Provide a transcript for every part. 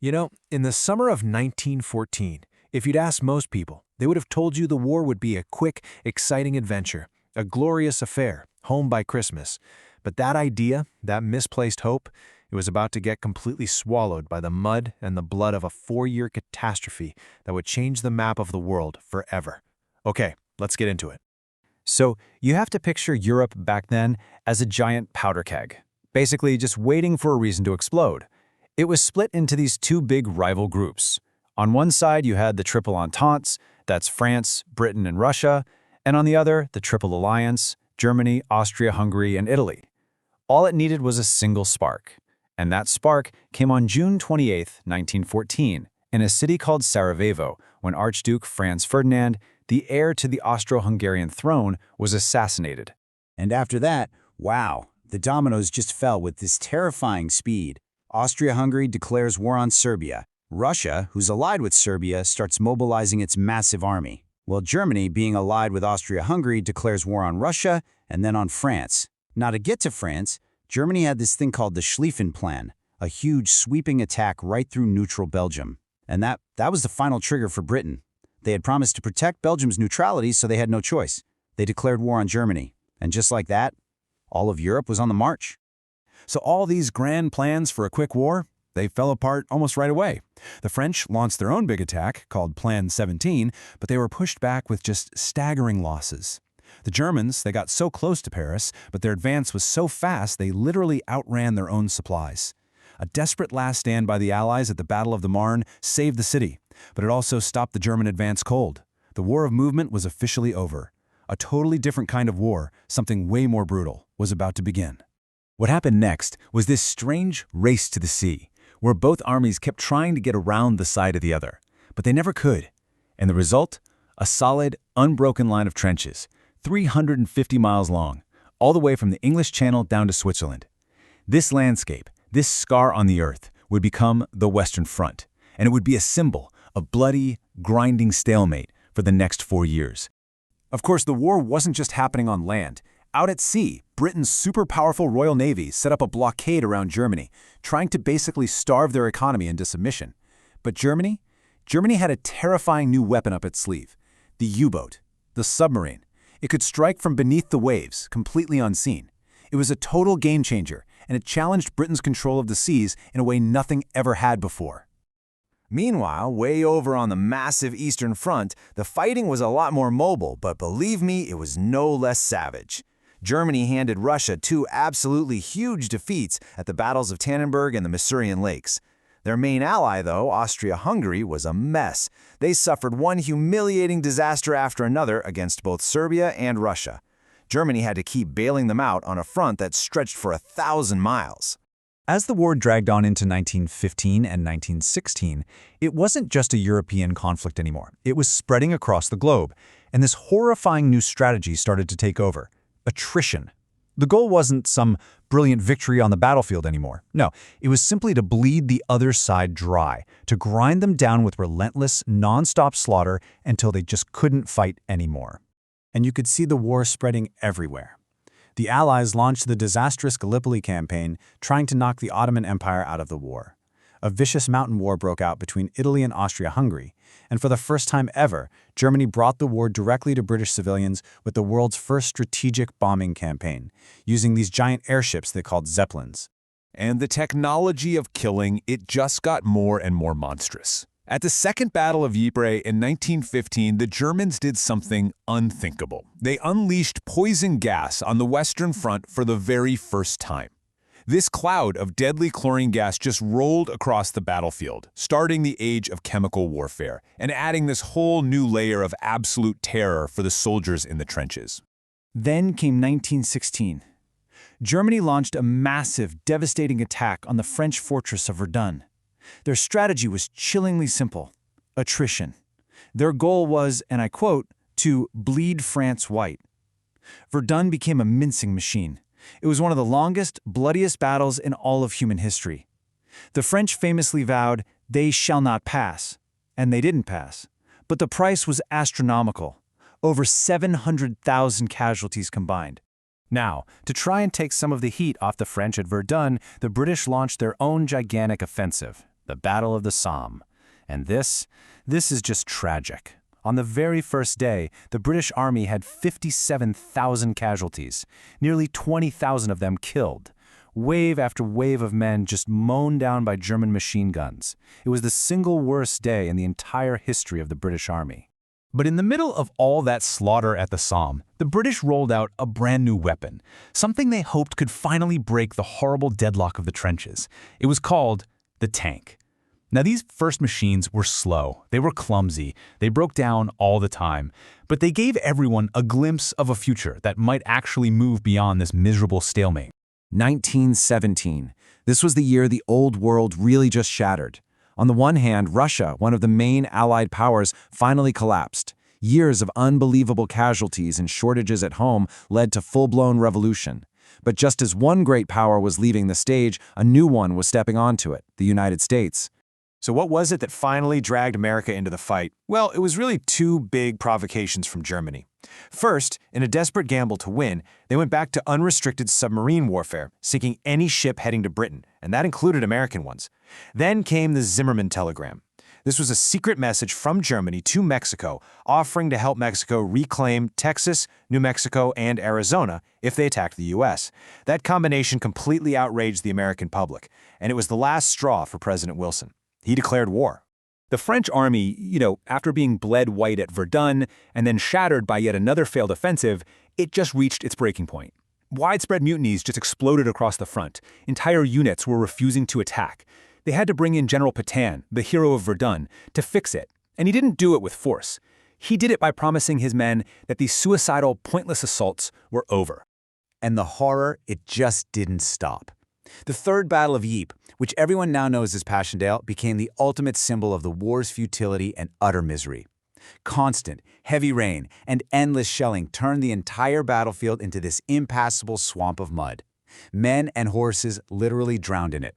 In the summer of 1914, if you'd asked most people, they would have told you the war would be a quick, exciting adventure, a glorious affair, home by Christmas. But that idea, that misplaced hope, it was about to get completely swallowed by the mud and the blood of a 4-year catastrophe that would change the map of the world forever. Okay, let's get into it. So you have to picture Europe back then as a giant powder keg, basically just waiting for a reason to explode. It was split into these two big rival groups. On one side, you had the Triple Entente, that's France, Britain, and Russia, and on the other, the Triple Alliance, Germany, Austria, Hungary, and Italy. All it needed was a single spark. And that spark came on June 28, 1914, in a city called Sarajevo, when Archduke Franz Ferdinand, the heir to the Austro-Hungarian throne, was assassinated. And after that, wow, the dominoes just fell with this terrifying speed. Austria-Hungary declares war on Serbia. Russia, who's allied with Serbia, starts mobilizing its massive army. While Germany, being allied with Austria-Hungary, declares war on Russia and then on France. Now, to get to France, Germany had this thing called the Schlieffen Plan, a huge sweeping attack right through neutral Belgium. And that was the final trigger for Britain. They had promised to protect Belgium's neutrality, so they had no choice. They declared war on Germany. And just like that, all of Europe was on the march. So all these grand plans for a quick war, they fell apart almost right away. The French launched their own big attack, called Plan 17, but they were pushed back with just staggering losses. The Germans, they got so close to Paris, but their advance was so fast they literally outran their own supplies. A desperate last stand by the Allies at the Battle of the Marne saved the city, but it also stopped the German advance cold. The war of movement was officially over. A totally different kind of war, something way more brutal, was about to begin. What happened next was this strange race to the sea, where both armies kept trying to get around the side of the other, but they never could. And the result? A solid, unbroken line of trenches, 350 miles long, all the way from the English Channel down to Switzerland. This landscape, this scar on the earth, would become the Western Front, and it would be a symbol, a bloody, grinding stalemate for the next 4 years. Of course, the war wasn't just happening on land. Out at sea, Britain's super-powerful Royal Navy set up a blockade around Germany, trying to basically starve their economy into submission. But Germany had a terrifying new weapon up its sleeve, the U-boat, the submarine. It could strike from beneath the waves, completely unseen. It was a total game-changer, and it challenged Britain's control of the seas in a way nothing ever had before. Meanwhile, way over on the massive Eastern Front, the fighting was a lot more mobile, but believe me, it was no less savage. Germany handed Russia 2 absolutely huge defeats at the battles of Tannenberg and the Masurian Lakes. Their main ally, though, Austria-Hungary, was a mess. They suffered one humiliating disaster after another against both Serbia and Russia. Germany had to keep bailing them out on a front that stretched for 1,000 miles. As the war dragged on into 1915 and 1916, it wasn't just a European conflict anymore. It was spreading across the globe, and this horrifying new strategy started to take over: attrition. The goal wasn't some brilliant victory on the battlefield anymore. No, it was simply to bleed the other side dry, to grind them down with relentless, non-stop slaughter until they just couldn't fight anymore. And you could see the war spreading everywhere. The Allies launched the disastrous Gallipoli campaign, trying to knock the Ottoman Empire out of the war. A vicious mountain war broke out between Italy and Austria-Hungary, and for the first time ever, Germany brought the war directly to British civilians with the world's first strategic bombing campaign, using these giant airships they called Zeppelins. And the technology of killing, it just got more and more monstrous. At the Second Battle of Ypres in 1915, the Germans did something unthinkable. They unleashed poison gas on the Western Front for the very first time. This cloud of deadly chlorine gas just rolled across the battlefield, starting the age of chemical warfare and adding this whole new layer of absolute terror for the soldiers in the trenches. Then came 1916. Germany launched a massive, devastating attack on the French fortress of Verdun. Their strategy was chillingly simple: attrition. Their goal was, and I quote, to bleed France white. Verdun became a mincing machine. It was one of the longest, bloodiest battles in all of human history. The French famously vowed, "They shall not pass," and they didn't pass. But the price was astronomical: over 700,000 casualties combined. Now, to try and take some of the heat off the French at Verdun, the British launched their own gigantic offensive. the Battle of the Somme. And this is just tragic. On the very first day, the British Army had 57,000 casualties, nearly 20,000 of them killed. Wave after wave of men just mown down by German machine guns. It was the single worst day in the entire history of the British Army. But in the middle of all that slaughter at the Somme, the British rolled out a brand new weapon, something they hoped could finally break the horrible deadlock of the trenches. It was called the tank. Now, these first machines were slow, they were clumsy, they broke down all the time, but they gave everyone a glimpse of a future that might actually move beyond this miserable stalemate. 1917. This was the year the old world really just shattered. On the one hand, Russia, one of the main Allied powers, finally collapsed. Years of unbelievable casualties and shortages at home led to full-blown revolution. But just as one great power was leaving the stage, a new one was stepping onto it, the United States. So what was it that finally dragged America into the fight? Well, it was really two big provocations from Germany. First, in a desperate gamble to win, they went back to unrestricted submarine warfare, sinking any ship heading to Britain, and that included American ones. Then came the Zimmermann telegram. This was a secret message from Germany to Mexico, offering to help Mexico reclaim Texas, New Mexico, and Arizona if they attacked the U.S. That combination completely outraged the American public, and it was the last straw for President Wilson. He declared war. The French army, after being bled white at Verdun and then shattered by yet another failed offensive, it just reached its breaking point. Widespread mutinies just exploded across the front. Entire units were refusing to attack. They had to bring in General Pétain, the hero of Verdun, to fix it. And he didn't do it with force. He did it by promising his men that these suicidal, pointless assaults were over. And the horror, it just didn't stop. The Third Battle of Ypres, which everyone now knows as Passchendaele, became the ultimate symbol of the war's futility and utter misery. Constant, heavy rain and endless shelling turned the entire battlefield into this impassable swamp of mud. Men and horses literally drowned in it.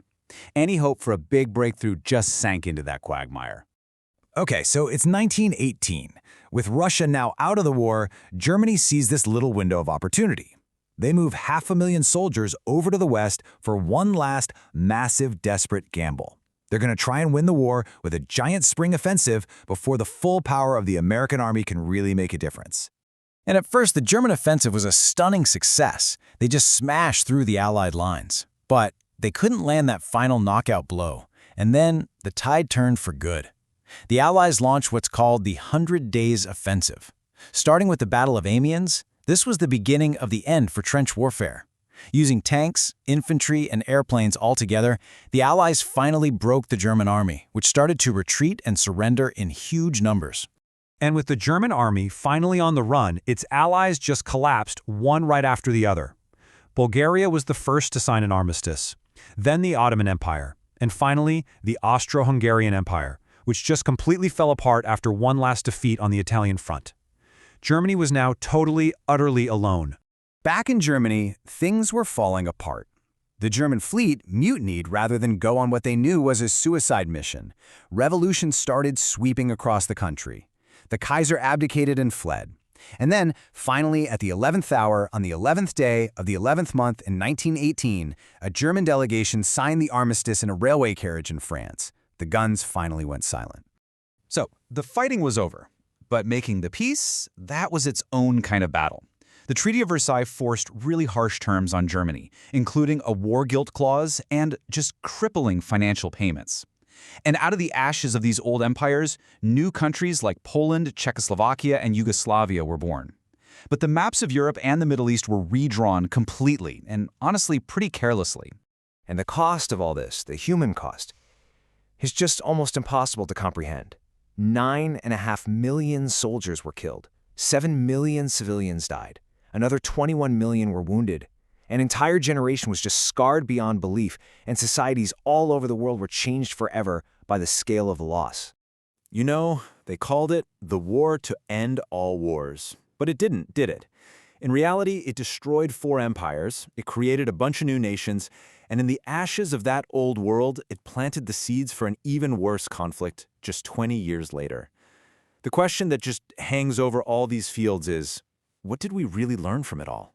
Any hope for a big breakthrough just sank into that quagmire. Okay, so it's 1918. With Russia now out of the war, Germany sees this little window of opportunity. They move 500,000 soldiers over to the west for one last massive, desperate gamble. They're going to try and win the war with a giant spring offensive before the full power of the American army can really make a difference. And at first, the German offensive was a stunning success. They just smashed through the Allied lines. But they couldn't land that final knockout blow. And then the tide turned for good. The Allies launched what's called the 100 Days Offensive. Starting with the Battle of Amiens, this was the beginning of the end for trench warfare. Using tanks, infantry, and airplanes all together, the Allies finally broke the German army, which started to retreat and surrender in huge numbers. And with the German army finally on the run, its allies just collapsed one right after the other. Bulgaria was the first to sign an armistice, then the Ottoman Empire, and finally the Austro-Hungarian Empire, which just completely fell apart after one last defeat on the Italian front. Germany was now totally, utterly alone. Back in Germany, things were falling apart. The German fleet mutinied rather than go on what they knew was a suicide mission. Revolution started sweeping across the country. The Kaiser abdicated and fled. And then, finally, at the 11th hour, on the 11th day of the 11th month in 1918, a German delegation signed the armistice in a railway carriage in France. The guns finally went silent. So, the fighting was over. But making the peace, that was its own kind of battle. The Treaty of Versailles forced really harsh terms on Germany, including a war guilt clause and just crippling financial payments. And out of the ashes of these old empires, new countries like Poland, Czechoslovakia, and Yugoslavia were born. But the maps of Europe and the Middle East were redrawn completely, and honestly pretty carelessly. And the cost of all this, the human cost, is just almost impossible to comprehend. 9.5 million soldiers were killed. 7 million civilians died. Another 21 million were wounded. An entire generation was just scarred beyond belief, and societies all over the world were changed forever by the scale of the loss. You know, they called it the war to end all wars. But it didn't, did it? In reality, it destroyed 4 empires, it created a bunch of new nations, and in the ashes of that old world, it planted the seeds for an even worse conflict just 20 years later. The question that just hangs over all these fields is, what did we really learn from it all?